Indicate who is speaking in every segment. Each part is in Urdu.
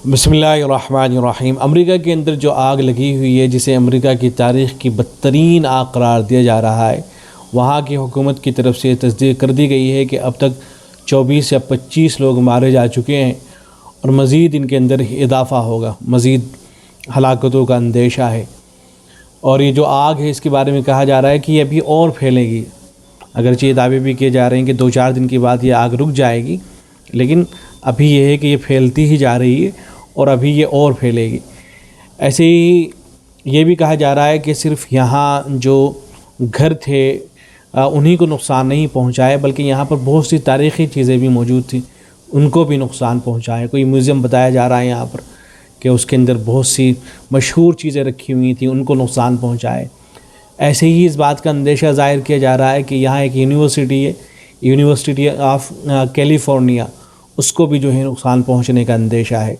Speaker 1: بسم اللہ الرحمن الرحیم۔ امریکہ کے اندر جو آگ لگی ہوئی ہے، جسے امریکہ کی تاریخ کی بدترین آگ قرار دیا جا رہا ہے، وہاں کی حکومت کی طرف سے تصدیق کر دی گئی ہے کہ اب تک 24 یا 25 لوگ مارے جا چکے ہیں اور مزید ان کے اندر اضافہ ہوگا، مزید ہلاکتوں کا اندیشہ ہے۔ اور یہ جو آگ ہے، اس کے بارے میں کہا جا رہا ہے کہ یہ ابھی اور پھیلے گی، اگرچہ یہ دعوے بھی کیے جا رہے ہیں کہ 2-4 دن کے بعد یہ آگ رک جائے گی، لیکن ابھی یہ ہے کہ یہ پھیلتی ہی جا رہی ہے اور ابھی یہ اور پھیلے گی۔ ایسے ہی یہ بھی کہا جا رہا ہے کہ صرف یہاں جو گھر تھے انہی کو نقصان نہیں پہنچا ہے، بلکہ یہاں پر بہت سی تاریخی چیزیں بھی موجود تھیں، ان کو بھی نقصان پہنچا ہے۔ کوئی میوزیم بتایا جا رہا ہے یہاں پر کہ اس کے اندر بہت سی مشہور چیزیں رکھی ہوئی تھیں، ان کو نقصان پہنچا ہے۔ ایسے ہی اس بات کا اندیشہ ظاہر کیا جا رہا ہے کہ یہاں ایک یونیورسٹی ہے، یونیورسٹی آف کیلیفورنیا، اس کو بھی جو ہے نقصان پہنچنے کا اندیشہ ہے۔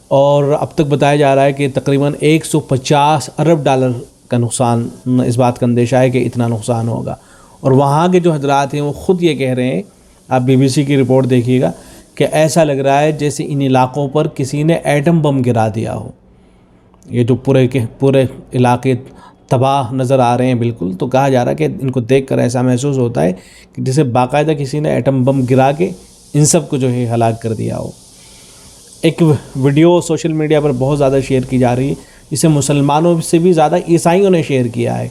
Speaker 1: اور اب تک بتایا جا رہا ہے کہ تقریباً 150 ارب ڈالر کا نقصان، اس بات کا اندیشہ ہے کہ اتنا نقصان ہوگا۔ اور وہاں کے جو حضرات ہیں وہ خود یہ کہہ رہے ہیں، آپ BBC کی رپورٹ دیکھیے گا، کہ ایسا لگ رہا ہے جیسے ان علاقوں پر کسی نے ایٹم بم گرا دیا ہو۔ یہ جو پورے علاقے تباہ نظر آ رہے ہیں بالکل، تو کہا جا رہا ہے کہ ان کو دیکھ کر ایسا محسوس ہوتا ہے کہ جیسے باقاعدہ کسی نے ایٹم بم گرا کے ان سب کو جو ہے ہلاک کر دیا ہو۔ ایک ویڈیو سوشل میڈیا پر بہت زیادہ شیئر کی جا رہی ہے، جسے مسلمانوں سے بھی زیادہ عیسائیوں نے شیئر کیا ہے۔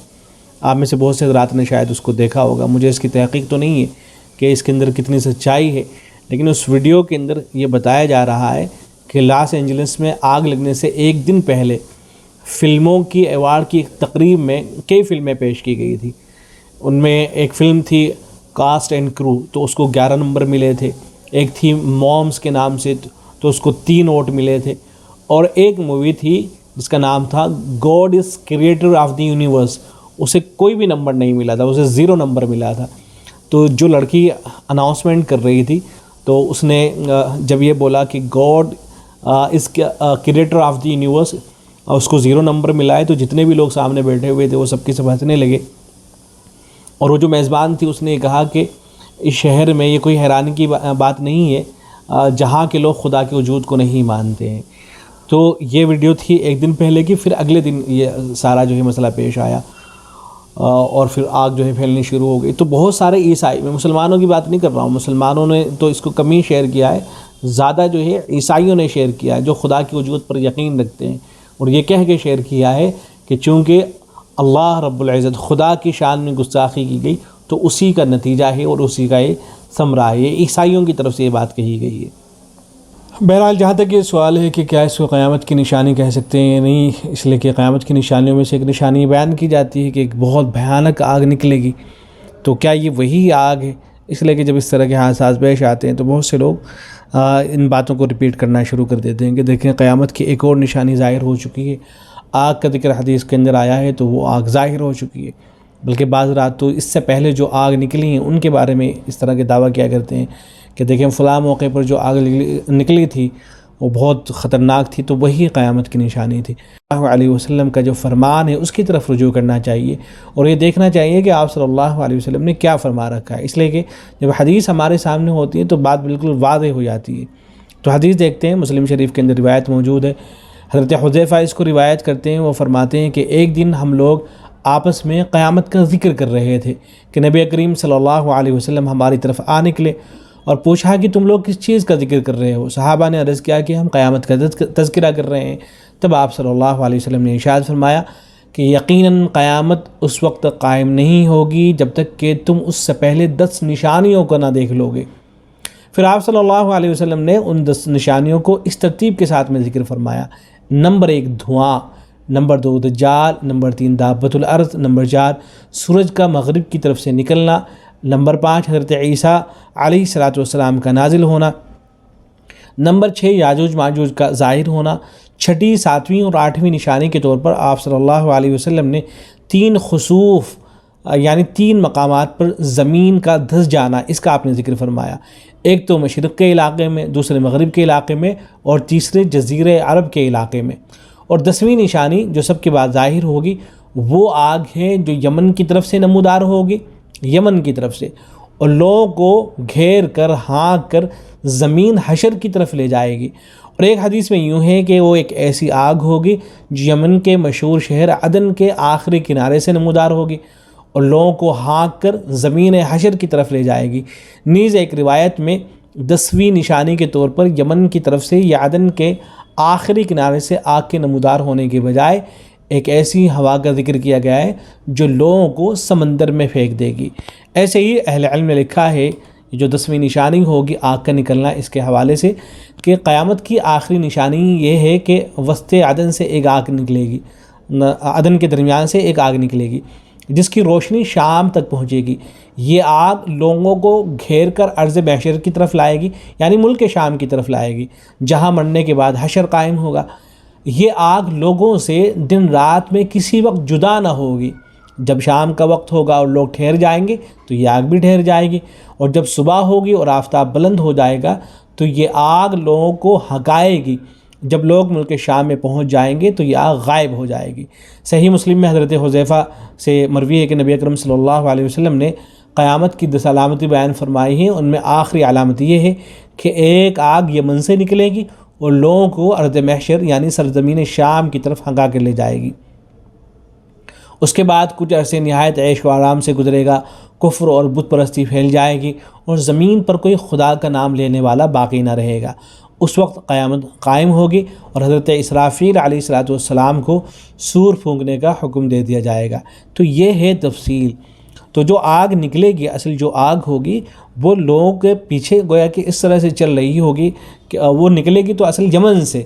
Speaker 1: آپ میں سے بہت سے حضرات نے شاید اس کو دیکھا ہوگا، مجھے اس کی تحقیق تو نہیں ہے کہ اس کے اندر کتنی سچائی ہے، لیکن اس ویڈیو کے اندر یہ بتایا جا رہا ہے کہ لاس اینجلس میں آگ لگنے سے ایک دن پہلے فلموں کی ایوارڈ کی ایک تقریب میں کئی فلمیں پیش کی گئی تھی۔ ان میں ایک فلم تھی کاسٹ اینڈ کرو، تو اس کو 11 نمبر ملے تھے۔ ایک تھی مومز کے نام سے، تو اس کو 3 ووٹ ملے تھے۔ اور ایک مووی تھی جس کا نام تھا God is creator of the universe, اسے کوئی بھی نمبر نہیں ملا تھا، اسے 0 نمبر ملا تھا۔ تو جو لڑکی اناؤنسمنٹ کر رہی تھی، تو اس نے جب یہ بولا کہ God is creator of the universe, اس کو 0 نمبر ملا ہے، تو جتنے بھی لوگ سامنے بیٹھے ہوئے تھے وہ سب کے سب ہنسنے لگے۔ اور وہ جو میزبان تھی اس نے کہا کہ اس شہر میں یہ کوئی حیرانی کی بات نہیں ہے جہاں کے لوگ خدا کے وجود کو نہیں مانتے ہیں۔ تو یہ ویڈیو تھی ایک دن پہلے کی، پھر اگلے دن یہ سارا جو ہے مسئلہ پیش آیا اور پھر آگ جو ہے پھیلنی شروع ہو گئی۔ تو بہت سارے عیسائی، میں مسلمانوں کی بات نہیں کر رہا ہوں، مسلمانوں نے تو اس کو کم ہی شیئر کیا ہے، زیادہ جو ہے عیسائیوں نے شیئر کیا ہے، جو خدا کے وجود پر یقین رکھتے ہیں، اور یہ کہہ کے شیئر کیا ہے کہ چونکہ اللہ رب العزت خدا کی شان میں گستاخی کی گئی تو اسی کا نتیجہ ہے اور اسی کا یہ ثمرہ ہے۔ یہ عیسائیوں کی طرف سے یہ بات کہی گئی ہے۔ بہرحال جہاں تک یہ سوال ہے کہ کیا اس کو قیامت کی نشانی کہہ سکتے ہیں یا نہیں، اس لیے کہ قیامت کی نشانیوں میں سے ایک نشانی بیان کی جاتی ہے کہ ایک بہت بھیانک آگ نکلے گی، تو کیا یہ وہی آگ ہے؟ اس لیے کہ جب اس طرح کے حادثات پیش آتے ہیں تو بہت سے لوگ ان باتوں کو ریپیٹ کرنا شروع کر دیتے ہیں کہ دیکھیں قیامت کی ایک اور نشانی ظاہر ہو چکی ہے۔ آگ کا ذکر حدیث کے اندر آیا ہے تو وہ آگ ظاہر ہو چکی ہے، بلکہ بعض رات تو اس سے پہلے جو آگ نکلی ہیں ان کے بارے میں اس طرح کے دعویٰ کیا کرتے ہیں کہ دیکھیں فلاں موقع پر جو آگ نکلی تھی وہ بہت خطرناک تھی، تو وہی قیامت کی نشانی تھی۔ صلی اللہ علیہ وسلم کا جو فرمان ہے اس کی طرف رجوع کرنا چاہیے اور یہ دیکھنا چاہیے کہ آپ صلی اللہ علیہ وسلم نے کیا فرما رکھا ہے، اس لیے کہ جب حدیث ہمارے سامنے ہوتی ہے تو بات بالکل واضح ہو جاتی ہے۔ تو حدیث دیکھتے ہیں، مسلم شریف کے اندر روایت موجود ہے، حضرت حذیفہ اس کو روایت کرتے ہیں، وہ فرماتے ہیں کہ ایک دن ہم لوگ آپس میں قیامت کا ذکر کر رہے تھے کہ نبی کریم صلی اللہ علیہ وسلم ہماری طرف آ نکلے اور پوچھا کہ تم لوگ کس چیز کا ذکر کر رہے ہو؟ صحابہ نے عرض کیا کہ ہم قیامت کا تذکرہ کر رہے ہیں۔ تب آپ صلی اللہ علیہ وسلم نے ارشاد فرمایا کہ یقیناً قیامت اس وقت قائم نہیں ہوگی جب تک کہ تم اس سے پہلے 10 نشانیوں کو نہ دیکھ لو گے۔ پھر آپ صلی اللہ علیہ وسلم نے ان 10 نشانیوں کو اس ترتیب کے ساتھ میں ذکر فرمایا: نمبر 1 دھواں، نمبر 2 دجال، نمبر 3 دابۃ الارض، نمبر 4 سورج کا مغرب کی طرف سے نکلنا، نمبر 5 حضرت عیسیٰ علیہ السلام کا نازل ہونا، نمبر 6 یاجوج ماجوج کا ظاہر ہونا۔ 6، 7ویں اور 8ویں نشانی کے طور پر آپ صلی اللہ علیہ وسلم نے 3 خسوف یعنی 3 مقامات پر زمین کا دھس جانا، اس کا آپ نے ذکر فرمایا۔ ایک تو مشرق کے علاقے میں، دوسرے مغرب کے علاقے میں، اور تیسرے جزیرہ عرب کے علاقے میں۔ اور 10ویں نشانی جو سب کے بعد ظاہر ہوگی وہ آگ ہے جو یمن کی طرف سے نمودار ہوگی، یمن کی طرف سے، اور لوگوں کو گھیر کر ہانک کر زمین حشر کی طرف لے جائے گی۔ اور ایک حدیث میں یوں ہے کہ وہ ایک ایسی آگ ہوگی جو یمن کے مشہور شہر عدن کے آخری کنارے سے نمودار ہوگی اور لوگوں کو ہانک کر زمین حشر کی طرف لے جائے گی۔ نیز ایک روایت میں 10ویں نشانی کے طور پر یمن کی طرف سے یا عدن کے آخری کنارے سے آگ کے نمودار ہونے کے بجائے ایک ایسی ہوا کا ذکر کیا گیا ہے جو لوگوں کو سمندر میں پھینک دے گی۔ ایسے ہی اہل علم نے لکھا ہے جو 10ویں نشانی ہوگی آگ کا نکلنا، اس کے حوالے سے کہ قیامت کی آخری نشانی یہ ہے کہ وسط عدن سے ایک آگ نکلے گی، عدن کے درمیان سے ایک آگ نکلے گی جس کی روشنی شام تک پہنچے گی۔ یہ آگ لوگوں کو گھیر کر ارض محشر کی طرف لائے گی، یعنی ملک شام کی طرف لائے گی جہاں مرنے کے بعد حشر قائم ہوگا۔ یہ آگ لوگوں سے دن رات میں کسی وقت جدا نہ ہوگی۔ جب شام کا وقت ہوگا اور لوگ ٹھہر جائیں گے تو یہ آگ بھی ٹھہر جائے گی، اور جب صبح ہوگی اور آفتاب بلند ہو جائے گا تو یہ آگ لوگوں کو ہکائے گی۔ جب لوگ ملک شام میں پہنچ جائیں گے تو یہ آگ غائب ہو جائے گی۔ صحیح مسلم میں حضرت حذیفہ سے مروی ہے کہ نبی اکرم صلی اللہ علیہ وسلم نے قیامت کی 10 علامتیں بیان فرمائی ہیں۔ ان میں آخری علامت یہ ہے کہ ایک آگ یمن سے نکلے گی اور لوگوں کو ارض محشر یعنی سرزمین شام کی طرف ہنکا کر لے جائے گی۔ اس کے بعد کچھ عرصے نہایت عیش و آرام سے گزرے گا، کفر اور بت پرستی پھیل جائے گی اور زمین پر کوئی خدا کا نام لینے والا باقی نہ رہے گا۔ اس وقت قیامت قائم ہوگی اور حضرت اسرافیل علیہ السلام کو سور پھونکنے کا حکم دے دیا جائے گا۔ تو یہ ہے تفصیل۔ تو جو آگ نکلے گی، اصل جو آگ ہوگی وہ لوگوں کے پیچھے گویا کہ اس طرح سے چل رہی ہوگی کہ وہ نکلے گی تو اصل یمن سے،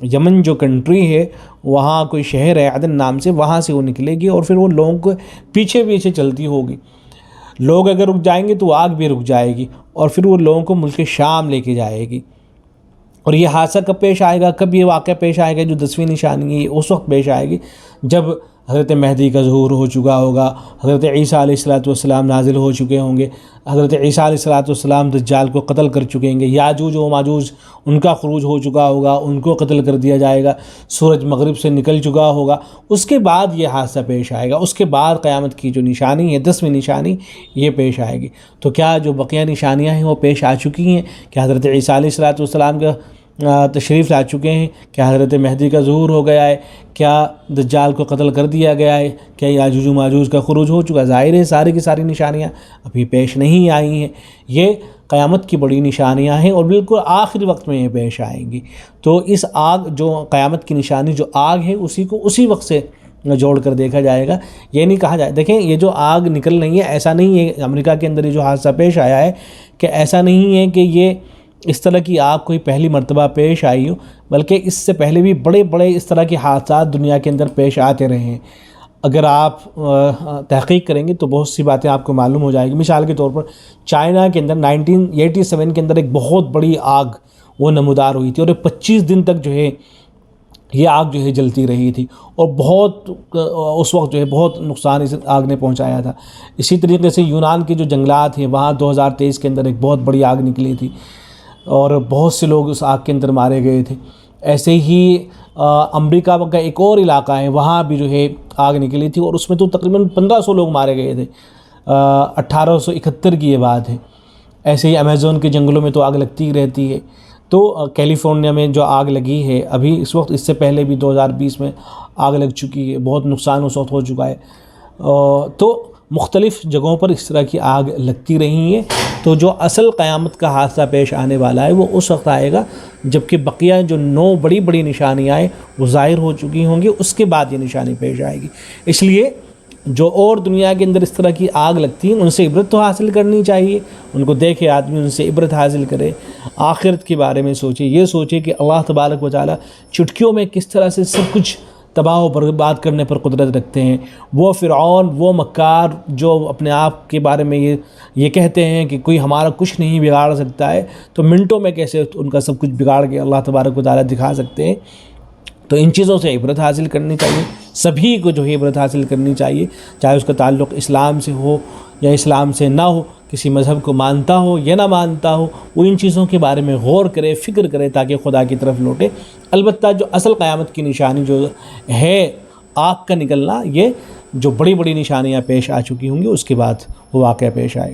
Speaker 1: یمن جو کنٹری ہے وہاں کوئی شہر ہے عدن نام سے، وہاں سے وہ نکلے گی اور پھر وہ لوگوں کو پیچھے پیچھے چلتی ہوگی۔ لوگ اگر رک جائیں گے تو آگ بھی رک جائے گی اور پھر وہ لوگوں کو ملک شام لے کے جائے گی۔ اور یہ حادثہ کب پیش آئے گا، کب یہ واقعہ پیش آئے گا جو 10ویں نشانی ہے، اس وقت پیش آئے گی جب حضرت مہدی کا ظہور ہو چکا ہوگا، حضرت عیسیٰ علیہ السلام نازل ہو چکے ہوں گے، حضرت عیسیٰ علیہ السلام دجال کو قتل کر چکے ہوں گے، یاجوج و ماجوج ان کا خروج ہو چکا ہوگا، ان کو قتل کر دیا جائے گا، سورج مغرب سے نکل چکا ہوگا، اس کے بعد یہ حادثہ پیش آئے گا۔ اس کے بعد قیامت کی جو نشانی ہے 10ویں نشانی یہ پیش آئے گی۔ تو کیا جو بقیہ نشانیاں ہیں وہ پیش آ چکی ہیں کہ حضرت عیسیٰ علیہ السلام کا تشریف لا چکے ہیں، کیا حضرت مہدی کا ظہور ہو گیا ہے، کیا دجال کو قتل کر دیا گیا ہے، کیا یاجوج و ماجوج کا خروج ہو چکا ہے؟ ظاہر ہے ساری کی ساری نشانیاں ابھی پیش نہیں آئی ہیں۔ یہ قیامت کی بڑی نشانیاں ہیں اور بالکل آخری وقت میں یہ پیش آئیں گی۔ تو اس آگ جو قیامت کی نشانی جو آگ ہے اسی کو اسی وقت سے جوڑ کر دیکھا جائے گا۔ یہ نہیں کہا جائے، دیکھیں یہ جو آگ نکل رہی ہے ایسا نہیں ہے، امریکہ کے اندر یہ جو حادثہ پیش آیا ہے کہ ایسا نہیں ہے کہ یہ اس طرح کی آگ کوئی پہلی مرتبہ پیش آئی ہو، بلکہ اس سے پہلے بھی بڑے بڑے اس طرح کے حادثات دنیا کے اندر پیش آتے رہے ہیں۔ اگر آپ تحقیق کریں گے تو بہت سی باتیں آپ کو معلوم ہو جائے گی۔ مثال کے طور پر چائنا کے اندر 1987 کے اندر ایک بہت بڑی آگ وہ نمودار ہوئی تھی اور 25 دن تک جو ہے یہ آگ جو ہے جلتی رہی تھی اور بہت اس وقت جو ہے بہت نقصان اس آگ نے پہنچایا تھا۔ اسی طریقے سے یونان کے جو جنگلات ہیں وہاں 2023 کے اندر ایک بہت بڑی آگ نکلی تھی اور بہت سے لوگ اس آگ کے اندر مارے گئے تھے۔ ایسے ہی امریکہ کا ایک اور علاقہ ہے وہاں بھی جو ہے آگ نکلی تھی اور اس میں تو تقریباً 1500 لوگ مارے گئے تھے، 1871 کی یہ بات ہے۔ ایسے ہی امیزون کے جنگلوں میں تو آگ لگتی رہتی ہے۔ تو کیلیفورنیا میں جو آگ لگی ہے ابھی اس وقت، اس سے پہلے بھی 2020 میں آگ لگ چکی ہے، بہت نقصان اس وقت ہو چکا ہے۔ تو مختلف جگہوں پر اس طرح کی آگ لگتی رہی ہیں۔ تو جو اصل قیامت کا حادثہ پیش آنے والا ہے وہ اس وقت آئے گا جبکہ بقیہ جو 9 بڑی بڑی نشانیاں ہیں وہ ظاہر ہو چکی ہوں گی، اس کے بعد یہ نشانی پیش آئے گی۔ اس لیے جو اور دنیا کے اندر اس طرح کی آگ لگتی ہیں ان سے عبرت تو حاصل کرنی چاہیے، ان کو دیکھے آدمی، ان سے عبرت حاصل کرے، آخرت کے بارے میں سوچے، یہ سوچے کہ اللہ تبارک و تعالیٰ چٹکیوں میں کس طرح سے سب کچھ تباہ و برباد کرنے پر قدرت رکھتے ہیں۔ وہ فرعون، وہ مکار جو اپنے آپ کے بارے میں یہ کہتے ہیں کہ کوئی ہمارا کچھ نہیں بگاڑ سکتا ہے، تو منٹوں میں کیسے ان کا سب کچھ بگاڑ کے اللہ تبارک و تعالیٰ دکھا سکتے ہیں۔ تو ان چیزوں سے عبرت حاصل کرنی چاہیے، سبھی کو جو ہے عبرت حاصل کرنی چاہیے، چاہے اس کا تعلق اسلام سے ہو یا اسلام سے نہ ہو، کسی مذہب کو مانتا ہو یا نہ مانتا ہو، وہ ان چیزوں کے بارے میں غور کرے، فکر کرے تاکہ خدا کی طرف لوٹے۔ البتہ جو اصل قیامت کی نشانی جو ہے آگ کا نکلنا، یہ جو بڑی بڑی نشانیاں پیش آ چکی ہوں گی اس کے بعد وہ واقعہ پیش آئے۔